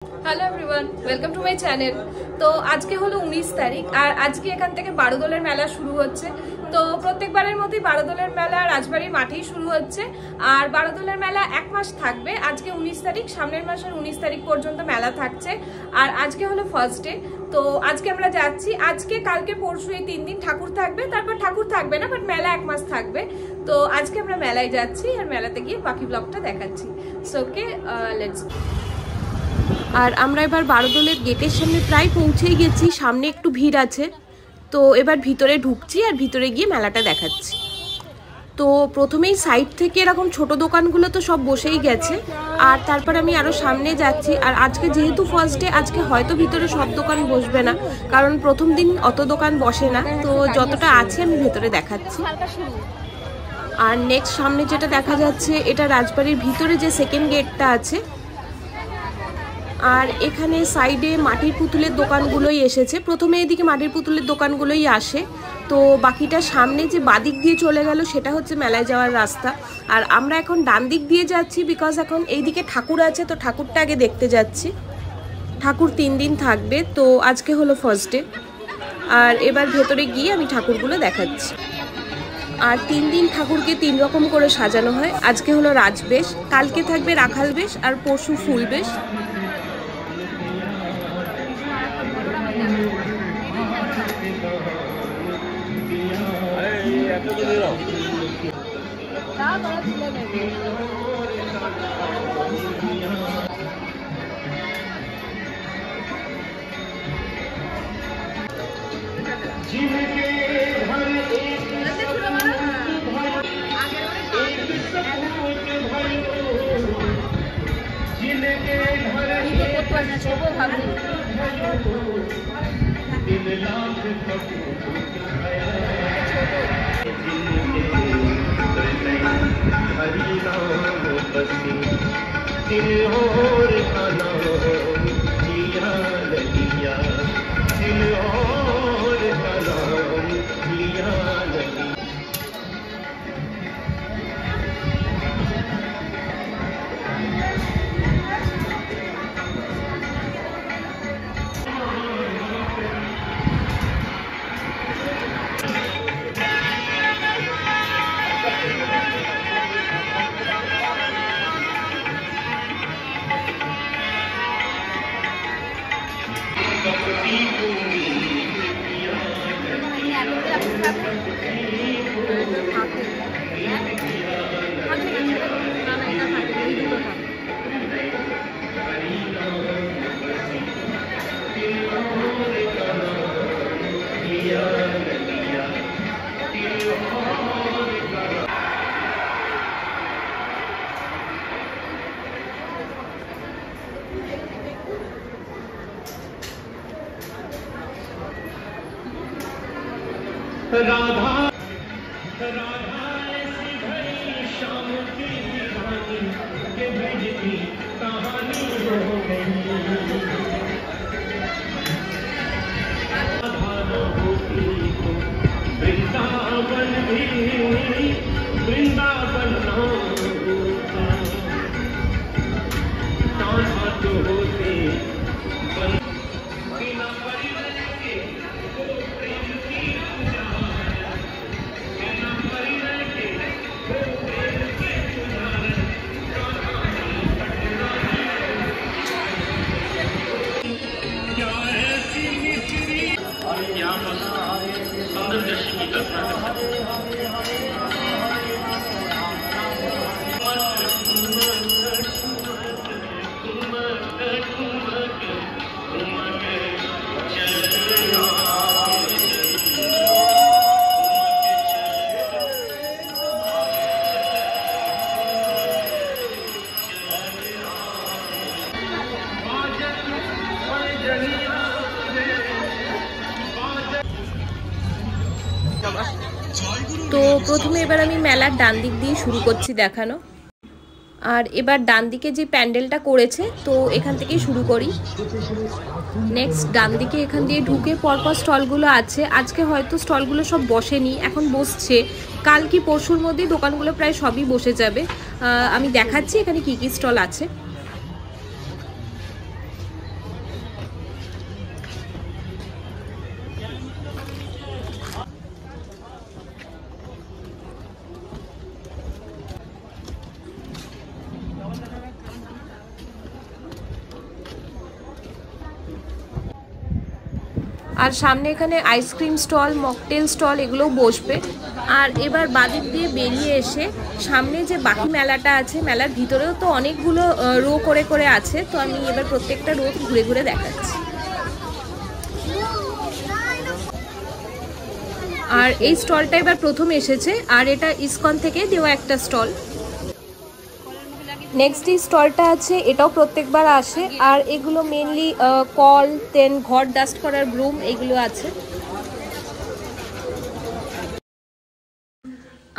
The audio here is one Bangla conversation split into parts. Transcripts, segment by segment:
Hello everyone, welcome to my channel. তো আজকে হলো 19 তারিখ আর আজকে এখান থেকে বারোদোলের মেলা শুরু হচ্ছে। তো প্রত্যেকবারের মতোই বারোদোলের মেলা রাজবাড়ির মাঠেই শুরু হচ্ছে। আর বারোদোলের মেলা এক মাস থাকবে। আজকে 19 তারিখ, সামনের মাসের 19 তারিখ পর্যন্ত মেলা থাকছে। আর আজকে হলো ফার্স্ট ডে। তো আজকে আমরা যাচ্ছি। আজকে, কালকে, পরশু এই 3 দিন ঠাকুর থাকবে, তারপর ঠাকুর থাকবে না, বাট মেলা এক মাস থাকবে। তো আজকে আমরা মেলায় যাচ্ছি আর মেলাতে গিয়ে বাকি ব্লগটা দেখাচ্ছি। So okay, let's go. আর আমরা এবার বারোদোলের গেটের সামনে প্রায় পৌঁছেই গেছি। সামনে একটু ভিড় আছে, তো এবার ভিতরে ঢুকছি আর ভিতরে গিয়ে মেলাটা দেখাচ্ছি। তো প্রথমেই সাইড থেকে এরকম ছোট দোকানগুলো তো সব বসেই গেছে, আর তারপর আমি আরও সামনে যাচ্ছি। আর আজকে যেহেতু ফার্স্ট ডে, আজকে হয়তো ভিতরে সব দোকান বসবে না, কারণ প্রথম দিন অত দোকান বসে না। তো যতটা আছে আমি ভেতরে দেখাচ্ছি। আর নেক্সট সামনে যেটা দেখা যাচ্ছে, এটা রাজবাড়ির ভিতরে যে সেকেন্ড গেটটা আছে। আর এখানে সাইডে মাটির পুতুলের দোকানগুলোই এসেছে। প্রথমে এদিকে মাটির পুতুলের দোকানগুলোই আসে, তো বাকিটা সামনে যে বাদিক দিয়ে চলে গেল সেটা হচ্ছে মেলায় যাওয়ার রাস্তা। আর আমরা এখন ডান দিক দিয়ে যাচ্ছি, বিকজ এখন এইদিকে ঠাকুর আছে, তো ঠাকুরটা আগে দেখতে যাচ্ছি। ঠাকুর 3 দিন থাকবে, তো আজকে হলো ফার্স্ট ডে। আর এবার ভেতরে গিয়ে আমি ঠাকুরগুলো দেখাচ্ছি। আর 3 দিন ঠাকুরকে 3 রকম করে সাজানো হয়। আজকে হলো রাজবেশ, কালকে থাকবে রাখাল বেশ, আর পরশু ফুল বেশ। राधा राधा ऐसी भरी शाम की दीवानी के भेजती कहानी हो गई। राधा न होती तो वृंदावन भी वृंदावन न होता। राधा तो होते बिना परिणय के वो प्रेम की তো প্রথমে এবার আমি মেলার ডান দিক দিয়ে শুরু করছি দেখানো। আর এবার ডান দিকে যে প্যান্ডেলটা করেছে, তো এখান থেকেই শুরু করি। নেক্সট ডান দিকে এখান দিয়ে ঢুকে পরপর স্টলগুলো আছে। আজকে হয়তো স্টলগুলো সব বসেনি, এখন বসছে। কাল কি পরশুর মধ্যেই দোকানগুলো প্রায় সবই বসে যাবে। আমি দেখাচ্ছি এখানে কি কি স্টল আছে। আর সামনে এখানে আইসক্রিম স্টল, মকটেল স্টল এগুলো বসবে। আর এবার বাদিক দিয়ে বেরিয়ে এসে সামনে যে বাকি মেলাটা আছে, মেলার ভিতরেও তো অনেকগুলো রো করে করে আছে, তো আমি এবার প্রত্যেকটা রো ঘুরে ঘুরে দেখাচ্ছি। আর এই স্টলটা এবার প্রথম এসেছে, আর এটা ইসকন থেকে দেওয়া একটা স্টল। নেক্সট এই স্টলটা আছে, এটাও প্রত্যেকবার আসে, আর এগুলো মেনলি কল, তেন, ঘর ডাস্ট করার ব্রুম এগুলো আছে।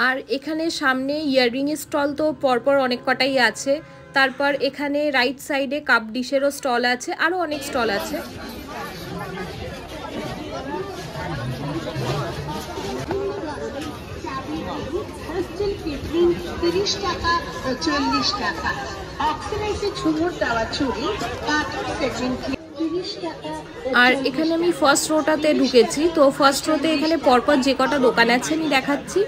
আর এখানে সামনে ইয়াররিং এর স্টল তো পরপর অনেক কটাই আছে। তারপর এখানে রাইট সাইডে কাপ ডিশেরও স্টল আছে, আরও অনেক স্টল আছে। আর এখানে আমি ফার্স্ট রোটাতে ঢুকেছি, তো ফার্স্ট রোতে এখানে পরপর যে কটা দোকান আছে আমি দেখাচ্ছি।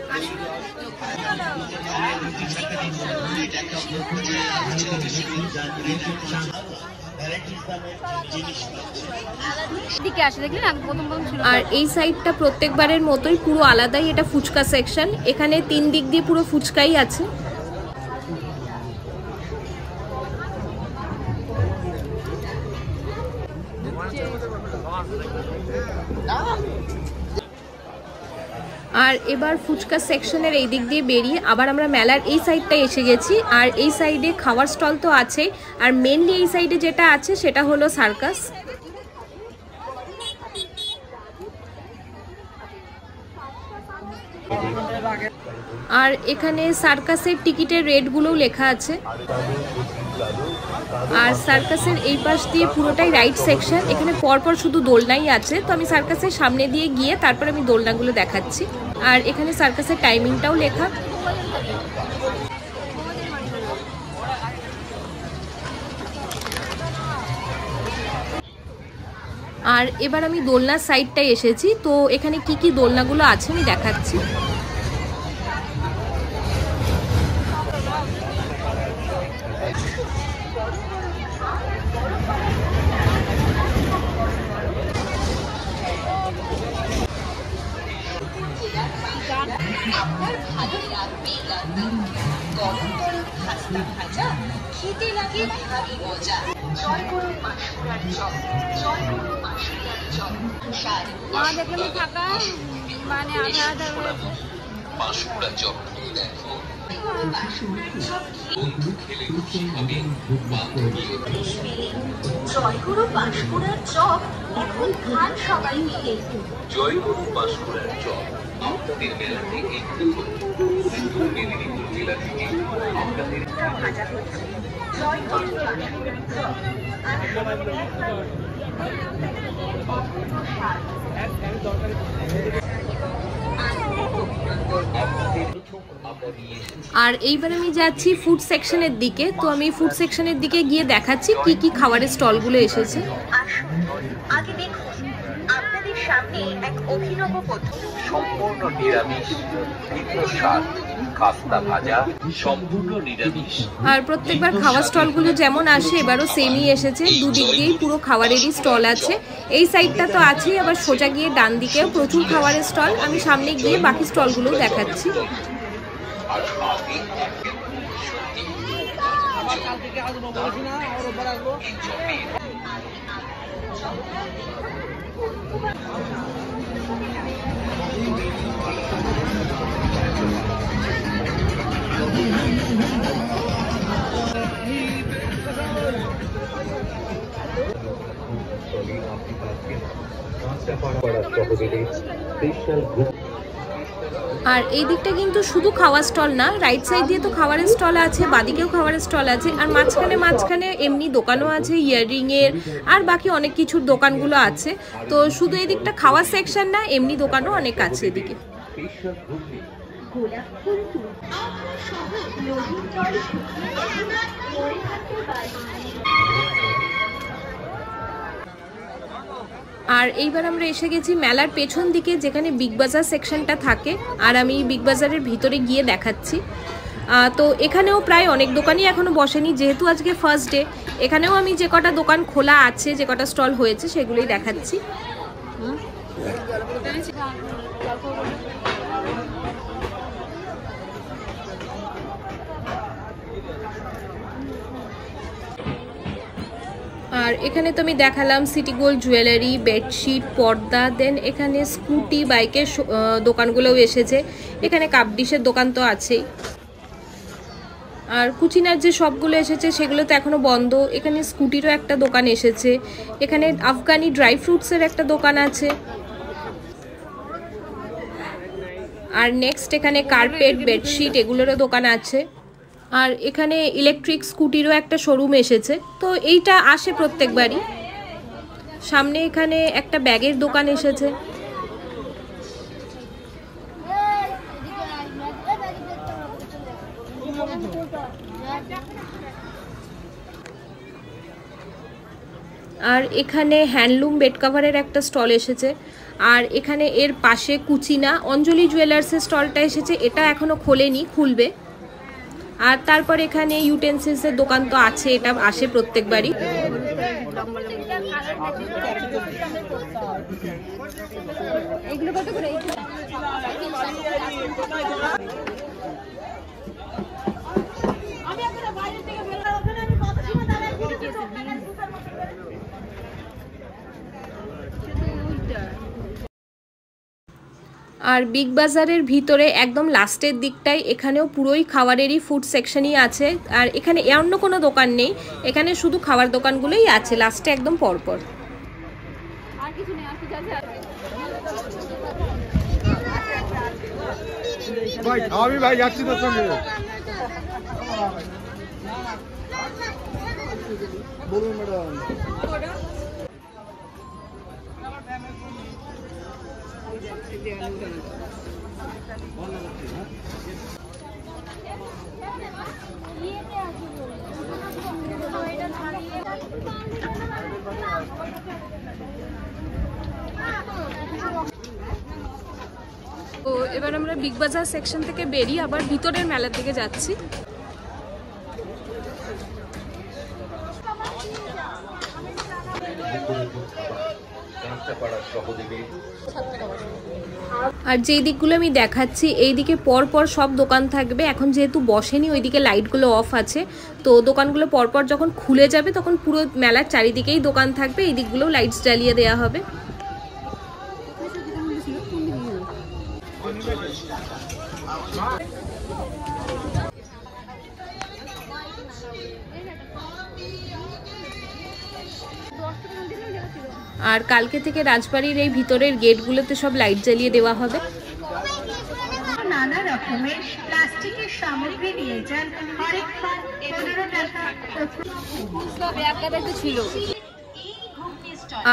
আর এই সাইডটা প্রত্যেকবারের মতোই পুরো আলাদাই, এটা ফুচকা সেকশন। এখানে 3 দিক দিয়ে পুরো ফুচকাই আছে। আর এবার ফুচকা সেকশনের এই দিক দিয়ে বেরিয়ে আবার আমরা মেলার এই সাইডটায় এসে গেছি। আর এই সাইডে খাওয়ার স্টল তো আছেই, আর মেনলি এই সাইডে যেটা আছে সেটা হলো সার্কাস। আর এখানে সার্কাসের টিকিটের রেটগুলোও লেখা আছে। আর সার্কাসের এই পাশ দিয়ে পুরোটাই রাইড সেকশন, এখানে পরপর শুধু দোলনাই আছে, তো আমি সার্কাসের সামনে দিয়ে গিয়ে তারপর আমি দোলনাগুলো দেখাচ্ছি। আর এখানে সার্কাসের টাইমিংটাও লেখা। আর এবার আমি দোলনার সাইডটায় এসেছি, তো এখানে কি কি দোলনাগুলো আছে আমি দেখাচ্ছি। জয়গুরু পাঁশকুড়ার চপ এখন খান সবাই মিলে। জয়গুরু পাঁশকুড়ার চপ আপনাদের মেলা থেকে শুধু মেদিনীপুর জেলা থেকে আপনাদের ভাজা হচ্ছে জয়গুরু পাঁশকুড়ার চপ। আর এইবার আমি যাচ্ছি ফুড সেকশনের দিকে, তো আমি ফুড সেকশনের দিকে গিয়ে দেখাচ্ছি কি কি খাবারের স্টলগুলো এসেছে। আগে দেখুন আপনাদের সামনে এক অভিনব পদ্ধতি, সম্পূর্ণ নিরামিষ, তীব্র স্বাদ, খাস্তা ভাজা, সম্পূর্ণ নিরামিষ। আর প্রত্যেকবার খাওয়ার স্টলগুলো যেমন আসে এবারও সেমই এসেছে, দুদিক দিয়েই পুরো খাবারেরই স্টল আছে। এই সাইডটা তো আছেই, আবার সোজা গিয়ে ডান দিকেও প্রচুর খাবারের স্টল। আমি সামনে গিয়ে বাকি স্টলগুলোও দেখাচ্ছি। আর এই দিকটা কিন্তু শুধু খাওয়ার স্টল না, রাইট সাইড দিয়ে তো খাবারের স্টল আছে, বাদিকেও খাবারের স্টল আছে, আর মাঝখানে এমনি দোকানও আছে ইয়াররিং এর, আর বাকি অনেক কিছুর দোকানগুলো আছে। তো শুধু এই দিকটা খাওয়ার সেকশন না, এমনি দোকানও অনেক আছে এদিকে। আর এইবার আমরা এসে গেছি মেলার পেছন দিকে, যেখানে বিগ বাজার সেকশনটা থাকে, আর আমি বিগ বাজারের ভিতরে গিয়ে দেখাচ্ছি। তো এখানেও প্রায় অনেক দোকানই এখনো বসেনি, যেহেতু আজকে ফার্স্ট ডে। এখানেও আমি যে কটা দোকান খোলা আছে, যে কটা স্টল হয়েছে সেগুলোই দেখাচ্ছি। পেয়েছি। আর এখানে তো আমি দেখালাম সিটি গোল্ড জুয়েলারি, বেডশিট, পর্দা, দেন এখানে স্কুটি বাইকের দোকানগুলোও এসেছে। এখানে কাপ ডিশের দোকান তো আছেই। আর কুচিনার যে শপগুলো এসেছে সেগুলো তো এখনও বন্ধ। এখানে স্কুটিরও একটা দোকান এসেছে। এখানে আফগানি ড্রাই ফ্রুটসের একটা দোকান আছে। আর নেক্সট এখানে কার্পেট, বেডশিট এগুলোরও দোকান আছে। আর এখানে ইলেকট্রিক স্কুটিরও একটা শোরুম এসেছে। তো এইটা আসে প্রত্যেকবারই। সামনে এখানে একটা ব্যাগের দোকান এসেছে। আর এখানে হ্যান্ডলুম বেড কাভারের একটা স্টল এসেছে। আর এখানে এর পাশে কুচিনা অঞ্জলি জুয়েলার্সের স্টলটা এসেছে। এটা এখনো খোলেনি, খুলবে। আর তারপর এখানে ইউটেন্সিলসের দোকান তো আছে, এটা আসে প্রত্যেকবারই। এগুলো কত করে? আর বিগ বাজারের ভিতরে একদম লাস্টের দিকটায় এখানেও পুরোই খাবারেরই ফুড সেকশনই আছে। আর এখানে অন্য কোনো দোকান নেই, এখানে শুধু খাবার দোকানগুলোই আছে লাস্টে একদম পরপর। আর কিছু নেই, আর কিছু আছে? ভাই আমি ভাই যাচ্ছি তোর সঙ্গে। বলুন ম্যাডাম। তো এবার আমরা বিগ বাজার সেকশন থেকে বেরিয়ে আবার ভিতরের মেলার দিকে যাচ্ছি। আর যেই দিকগুলো আমি দেখাচ্ছি এই দিকে পরপর সব দোকান থাকবে। এখন যেহেতু বসেনি ওইদিকে লাইটগুলো অফ আছে, তো দোকানগুলো পরপর যখন খুলে যাবে তখন পুরো মেলার চারিদিকেই দোকান থাকবে। এই দিকগুলোও লাইটস জ্বালিয়ে দেওয়া হবে। আর কালকে থেকে রাজবাড়ির এই ভিতরের গেটগুলোতে সব লাইট জ্বালিয়ে দেওয়া হবে। নানা রকমের প্লাস্টিকের সামগ্রী নিয়ে যান। হরেক বার 15 টাকা ছিল।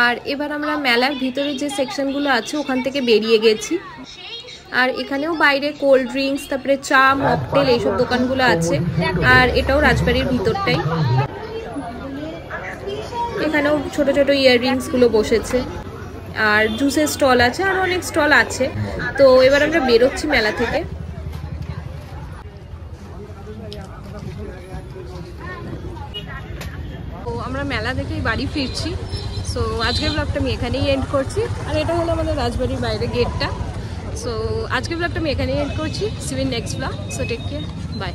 আর এবার আমরা মেলার ভিতরে যে সেকশনগুলো আছে ওখান থেকে বেরিয়ে গেছি। আর এখানেও বাইরে কোল্ড ড্রিঙ্কস, তারপরে চা, মকটেল এইসব দোকানগুলো আছে। আর এটাও রাজবাড়ির ভিতরটাই। এখানেও ছোট ছোট ইয়াররিংসগুলো বসেছে। আর জুসের স্টল আছে, আর অনেক স্টল আছে। তো এবার আমরা বেরোচ্ছি মেলা থেকে। তো আমরা মেলা থেকেই বাড়ি ফিরছি। সো আজকের ব্লগটা আমি এখানেই এন্ড করছি। আর এটা হলো আমাদের রাজবাড়ির বাইরে গেটটা। সো আজকের ব্লগটা আমি এখানেই এন্ড করছি। See you in next blog. So take care, by.